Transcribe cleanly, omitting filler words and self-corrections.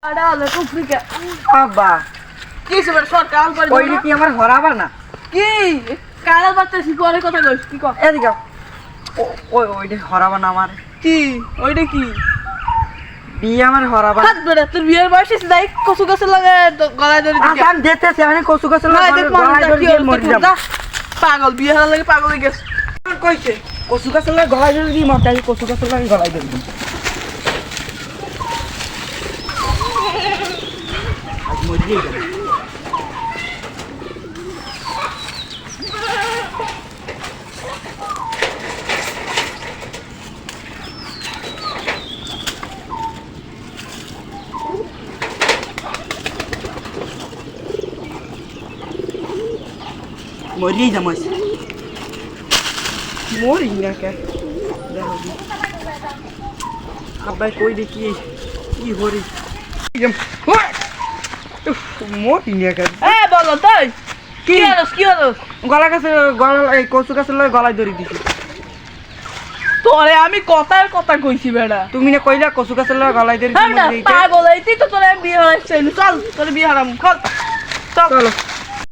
আরে আলে কুফরিকা আব্বা কি সব সরকার করে ওই কি আমার হরাবা না কি কালা বাচ্চা পরে কথা কইস কি কর এদিকে ওইটা হরাবা না আমার কি ওইটা কি বিয়ে আমার হরাবা হাত বেড়া তোর বিয়ের বয়স এসে যাই কচু গাছে লাগে গলায় ধরে দিকে আমি দেখতেছি আমি কচু গাছে গলায় ধরে পাগল বিয়ে হওয়ার লাগে পাগল হয়ে গেছে কইছে কচু গাছে গলায় ধরে দিই মাপ তাই কচু গাছে গলায় ধরে দিই আজ মরিয়ে গেল মরিয়ে যাম মরি না কে আব্বাই কই দেখি কি হরি মরি না কে বলো তাই কি হলো গলা কাছে গলা এই কচু গাছের লয় গলায় ধরে দিছি তোরে আমি কথার কথা কইছি বেড়া তুমি না কইলা কচু গাছের লয় গলায় ধরে পাগল এইতেই তো তোরে বিয়ে হয়েছে চল তোরে বিয়ে হারাম চল চলো